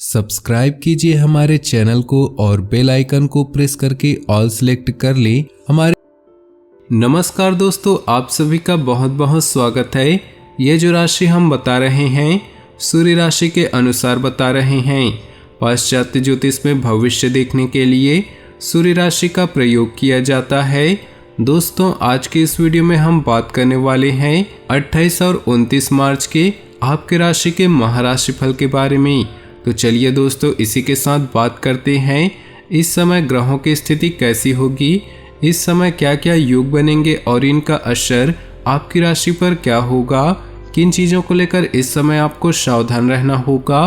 Subscribe कीजिए हमारे channel को और बेल आइकन को प्रेस करके ऑल सेलेक्ट कर लें हमारे। नमस्कार दोस्तों, आप सभी का बहुत बहुत स्वागत है। ये जो राशि हम बता रहे हैं सूर्य राशि के अनुसार बता रहे हैं। पाश्चात्य ज्योतिष में भविष्य देखने के लिए सूर्य राशि का प्रयोग किया जाता है। दोस्तों, आज के इस वीडियो में हम बात करने वाले हैं 28 और 29 मार्च के आपके राशि के महाराशि फल के बारे में। तो चलिए दोस्तों, इसी के साथ बात करते हैं इस समय ग्रहों की स्थिति कैसी होगी, इस समय क्या क्या योग बनेंगे और इनका असर आपकी राशि पर क्या होगा, किन चीज़ों को लेकर इस समय आपको सावधान रहना होगा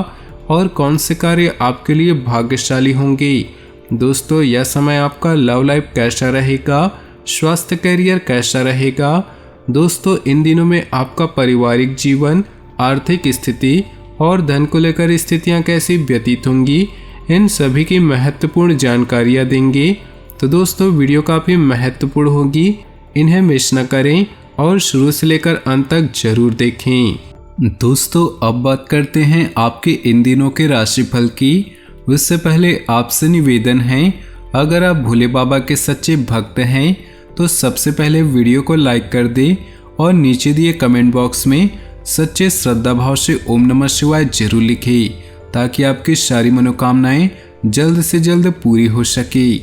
और कौन से कार्य आपके लिए भाग्यशाली होंगे। दोस्तों, यह समय आपका लव लाइफ कैसा रहेगा, स्वास्थ्य करियर कैसा रहेगा। दोस्तों, इन दिनों में आपका पारिवारिक जीवन, आर्थिक स्थिति और धन को लेकर स्थितियां कैसी व्यतीत होंगी, इन सभी की महत्वपूर्ण जानकारियां देंगे। तो दोस्तों, वीडियो काफ़ी महत्वपूर्ण होगी, इन्हें मिस न करें और शुरू से लेकर अंत तक जरूर देखें। दोस्तों, अब बात करते हैं आपके इन दिनों के राशिफल की। उससे पहले आपसे निवेदन है, अगर आप भोले बाबा के सच्चे भक्त हैं तो सबसे पहले वीडियो को लाइक कर दें और नीचे दिए कमेंट बॉक्स में सच्चे श्रद्धा भाव से ओम नमः शिवाय जरूर लिखें, ताकि आपकी सारी मनोकामनाएं जल्द से जल्द पूरी हो सके।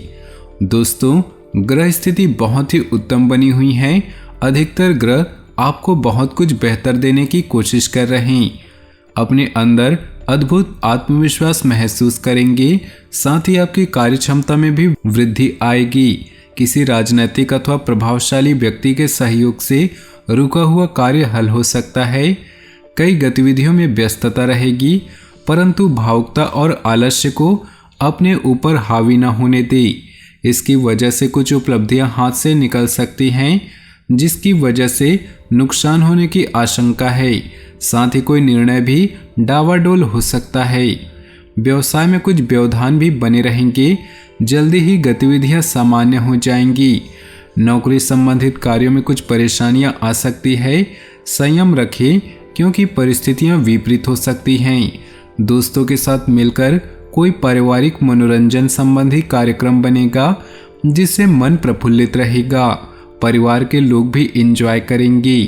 दोस्तों, ग्रह स्थिति बहुत ही उत्तम बनी हुई है। अधिकतर ग्रह आपको बहुत कुछ बेहतर देने की कोशिश कर रहे हैं। अपने अंदर अद्भुत आत्मविश्वास महसूस करेंगे, साथ ही आपकी कार्य क्षमता में भी वृद्धि आएगी। किसी राजनीतिक अथवा प्रभावशाली व्यक्ति के सहयोग से रुका हुआ कार्य हल हो सकता है। कई गतिविधियों में व्यस्तता रहेगी, परंतु भावुकता और आलस्य को अपने ऊपर हावी न होने दे। इसकी वजह से कुछ उपलब्धियां हाथ से निकल सकती हैं, जिसकी वजह से नुकसान होने की आशंका है। साथ ही कोई निर्णय भी डावाडोल हो सकता है। व्यवसाय में कुछ व्यवधान भी बने रहेंगे, जल्दी ही गतिविधियां सामान्य हो जाएंगी। नौकरी संबंधित कार्यों में कुछ परेशानियां आ सकती है, संयम रखें क्योंकि परिस्थितियां विपरीत हो सकती हैं। दोस्तों के साथ मिलकर कोई पारिवारिक मनोरंजन संबंधी कार्यक्रम बनेगा, जिससे मन प्रफुल्लित रहेगा। परिवार के लोग भी एंजॉय करेंगे।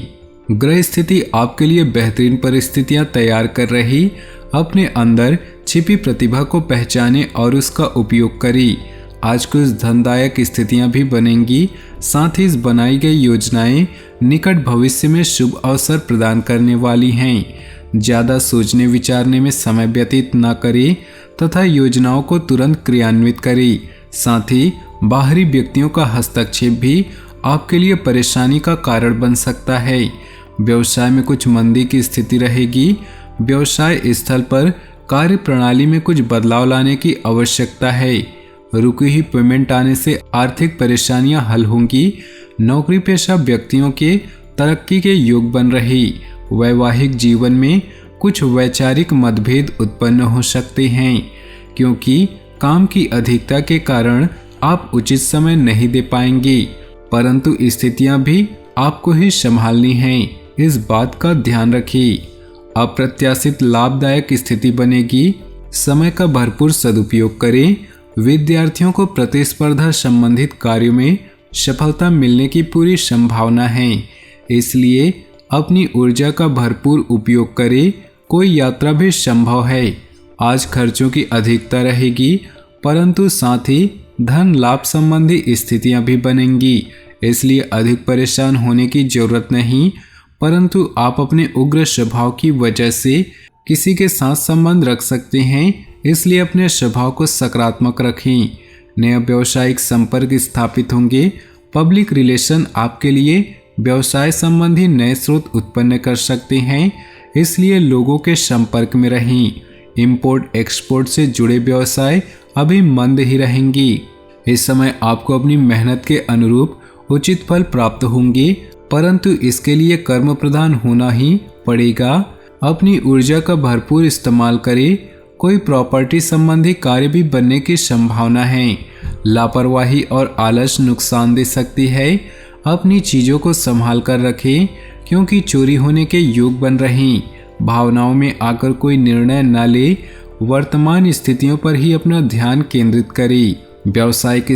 ग्रह स्थिति आपके लिए बेहतरीन परिस्थितियां तैयार कर रही। अपने अंदर छिपी प्रतिभा को पहचाने और उसका उपयोग करें। आज कुछ धनदायक स्थितियां भी बनेंगी, साथ ही इस बनाई गई योजनाएं निकट भविष्य में शुभ अवसर प्रदान करने वाली हैं। ज़्यादा सोचने विचारने में समय व्यतीत न करें तथा योजनाओं को तुरंत क्रियान्वित करें। साथ ही बाहरी व्यक्तियों का हस्तक्षेप भी आपके लिए परेशानी का कारण बन सकता है। व्यवसाय में कुछ मंदी की स्थिति रहेगी। व्यवसाय स्थल पर कार्य प्रणाली में कुछ बदलाव लाने की आवश्यकता है। रुकी हुई पेमेंट आने से आर्थिक परेशानियां हल होंगी। नौकरी पेशा व्यक्तियों के तरक्की के योग बन रही। वैवाहिक जीवन में कुछ वैचारिक मतभेद उत्पन्न हो सकते हैं, क्योंकि काम की अधिकता के कारण आप उचित समय नहीं दे पाएंगे, परंतु स्थितियां भी आपको ही संभालनी हैं, इस बात का ध्यान रखिए। अप्रत्याशित लाभदायक स्थिति बनेगी। समय का भरपूर सदुपयोग करें। विद्यार्थियों को प्रतिस्पर्धा संबंधित कार्यों में सफलता मिलने की पूरी संभावना है, इसलिए अपनी ऊर्जा का भरपूर उपयोग करें। कोई यात्रा भी संभव है। आज खर्चों की अधिकता रहेगी, परंतु साथ ही धन लाभ संबंधी स्थितियां भी बनेंगी, इसलिए अधिक परेशान होने की जरूरत नहीं। परंतु आप अपने उग्र स्वभाव की वजह से किसी के साथ संबंध रख सकते हैं, इसलिए अपने स्वभाव को सकारात्मक रखें। नए व्यावसायिक संपर्क स्थापित होंगे। पब्लिक रिलेशन आपके लिए व्यवसाय संबंधी नए स्रोत उत्पन्न कर सकते हैं, इसलिए लोगों के संपर्क में रहें। इंपोर्ट एक्सपोर्ट से जुड़े व्यवसाय अभी मंद ही रहेंगी। इस समय आपको अपनी मेहनत के अनुरूप उचित फल प्राप्त होंगे, परंतु इसके लिए कर्म प्रधान होना ही पड़ेगा। अपनी ऊर्जा का भरपूर इस्तेमाल करें। कोई प्रॉपर्टी संबंधी कार्य भी बनने की संभावना है। लापरवाही और आलस नुकसान दे सकती है। अपनी चीज़ों को संभाल कर रखें, क्योंकि चोरी होने के योग बन रहे। भावनाओं में आकर कोई निर्णय न ले वर्तमान स्थितियों पर ही अपना ध्यान केंद्रित करें। व्यावसायिक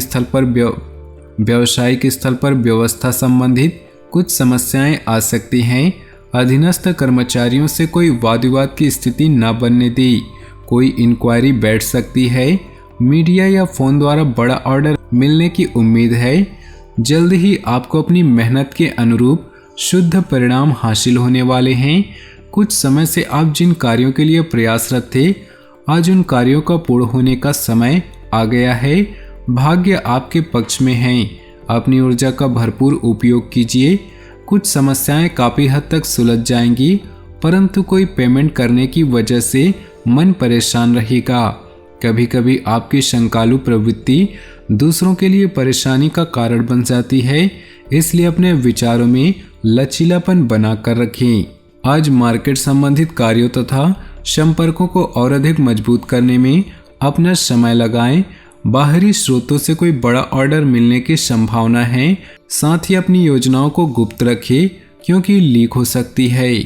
स्थल पर व्यवस्था संबंधित कुछ समस्याएं आ सकती हैं। अधीनस्थ कर्मचारियों से कोई वाद विवाद की स्थिति न बनने दें। कोई इंक्वायरी बैठ सकती है। मीडिया या फोन द्वारा बड़ा ऑर्डर मिलने की उम्मीद है। जल्द ही आपको अपनी मेहनत के अनुरूप शुद्ध परिणाम हासिल होने वाले हैं। कुछ समय से आप जिन कार्यों के लिए प्रयासरत थे, आज उन कार्यों का पूर्ण होने का समय आ गया है। भाग्य आपके पक्ष में है। अपनी ऊर्जा का भरपूर उपयोग कीजिए। कुछ समस्याएं काफी हद तक सुलझ जाएंगी, परंतु कोई पेमेंट करने की वजह से मन परेशान रहेगा। कभी कभी आपकी शंकालु प्रवृत्ति दूसरों के लिए परेशानी का कारण बन जाती है, इसलिए अपने विचारों में लचीलापन बनाकर रखें। आज मार्केट संबंधित कार्यों तथा संपर्कों को और अधिक मजबूत करने में अपना समय लगाएं। बाहरी स्रोतों से कोई बड़ा ऑर्डर मिलने की संभावना है। साथ ही अपनी योजनाओं को गुप्त रखें, क्योंकि लीक हो सकती है।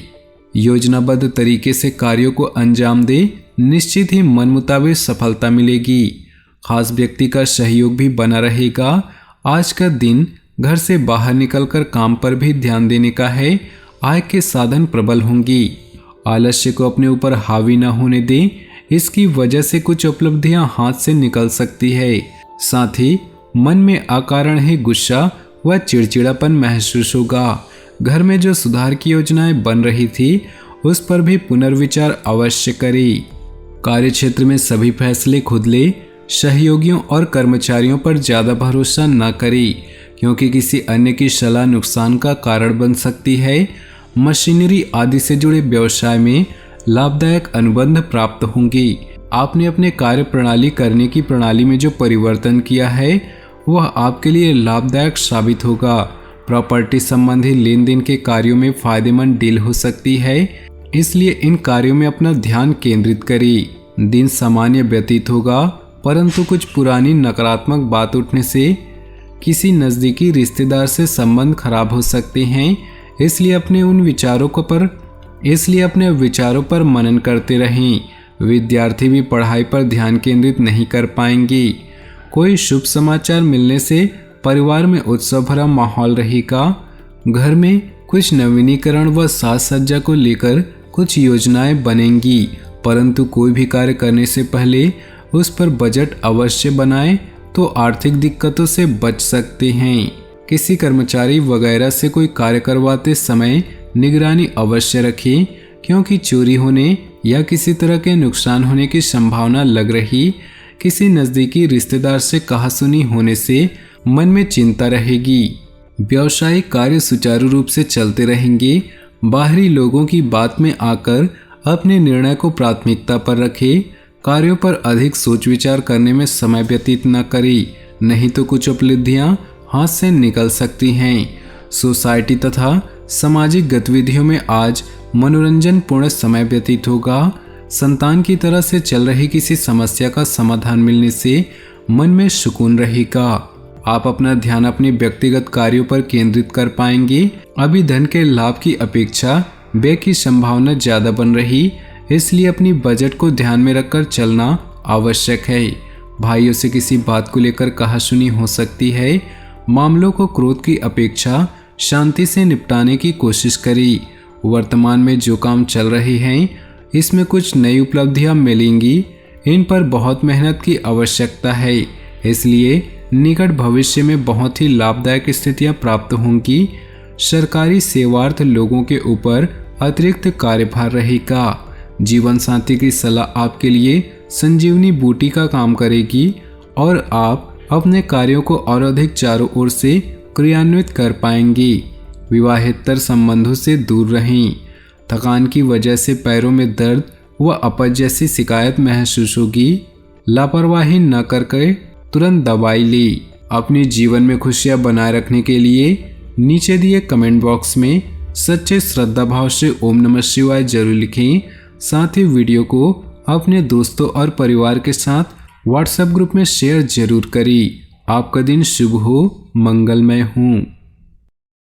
योजनाबद्ध तरीके से कार्यों को अंजाम दे, निश्चित ही मन मुताबिक सफलता मिलेगी। खास व्यक्ति का सहयोग भी बना रहेगा। आज का दिन घर से बाहर निकलकर काम पर भी ध्यान देने का है। आय के साधन प्रबल होंगी। आलस्य को अपने ऊपर हावी न होने दें, इसकी वजह से कुछ उपलब्धियां हाथ से निकल सकती है। साथ ही मन में अकारण ही गुस्सा व चिड़चिड़ापन महसूस होगा। घर में जो सुधार की योजनाएं बन रही थी, उस पर भी पुनर्विचार अवश्य करें। कार्यक्षेत्र में सभी फैसले खुद ले। सहयोगियों और कर्मचारियों पर ज्यादा भरोसा न करें, क्योंकि किसी अन्य की सलाह नुकसान का कारण बन सकती है। मशीनरी आदि से जुड़े व्यवसाय में लाभदायक अनुबंध प्राप्त होंगे। आपने अपने कार्य प्रणाली करने की प्रणाली में जो परिवर्तन किया है, वह आपके लिए लाभदायक साबित होगा। प्रॉपर्टी संबंधी लेन देन के कार्यों में फायदेमंद डील हो सकती है, इसलिए इन कार्यों में अपना ध्यान केंद्रित करें। दिन सामान्य व्यतीत होगा, परंतु कुछ पुरानी नकारात्मक बात उठने से किसी नज़दीकी रिश्तेदार से संबंध खराब हो सकते हैं। इसलिए अपने विचारों पर मनन करते रहें। विद्यार्थी भी पढ़ाई पर ध्यान केंद्रित नहीं कर पाएंगे। कोई शुभ समाचार मिलने से परिवार में उत्सव भरा माहौल रहेगा। घर में कुछ नवीनीकरण व साज सज्जा को लेकर कुछ योजनाएं बनेंगी, परंतु कोई भी कार्य करने से पहले उस पर बजट अवश्य बनाएं, तो आर्थिक दिक्कतों से बच सकते हैं। किसी कर्मचारी वगैरह से कोई कार्य करवाते समय निगरानी अवश्य रखें, क्योंकि चोरी होने या किसी तरह के नुकसान होने की संभावना लग रही। किसी नज़दीकी रिश्तेदार से कहासुनी होने से मन में चिंता रहेगी। व्यावसायिक कार्य सुचारू रूप से चलते रहेंगे। बाहरी लोगों की बात में आकर अपने निर्णय को प्राथमिकता पर रखें। कार्यों पर अधिक सोच विचार करने में समय व्यतीत न करें, नहीं तो कुछ उपलब्धियां हाथ से निकल सकती हैं। सोसाइटी तथा सामाजिक गतिविधियों में आज मनोरंजन पूर्ण समय व्यतीत होगा। संतान की तरह से चल रही किसी समस्या का समाधान मिलने से मन में सुकून रहेगा। आप अपना ध्यान अपने व्यक्तिगत कार्यों पर केंद्रित कर पाएंगे। अभी धन के लाभ की अपेक्षा व्यय की संभावना ज्यादा बन रही, इसलिए अपनी बजट को ध्यान में रखकर चलना आवश्यक है। भाइयों से किसी बात को लेकर कहासुनी हो सकती है। मामलों को क्रोध की अपेक्षा शांति से निपटाने की कोशिश करें। वर्तमान में जो काम चल रहे हैं, इसमें कुछ नई उपलब्धियां मिलेंगी। इन पर बहुत मेहनत की आवश्यकता है, इसलिए निकट भविष्य में बहुत ही लाभदायक स्थितियां प्राप्त होंगी। सरकारी सेवार्थ लोगों के ऊपर अतिरिक्त कार्यभार रहेगा। जीवन साथी की सलाह आपके लिए संजीवनी बूटी का काम करेगी और आप अपने कार्यों को और अधिक चारों ओर से क्रियान्वित कर पाएंगे। विवाहेतर संबंधों से दूर रहें। थकान की वजह से पैरों में दर्द व अपच जैसी शिकायत महसूस होगी। लापरवाही न करके तुरंत दवाई लें। अपने जीवन में खुशियां बनाए रखने के लिए नीचे दिए कमेंट बॉक्स में सच्चे श्रद्धा भाव से ओम नमः शिवाय जरूर लिखें। साथ ही वीडियो को अपने दोस्तों और परिवार के साथ व्हाट्सएप ग्रुप में शेयर जरूर करें। आपका दिन शुभ हो, मंगलमय हो।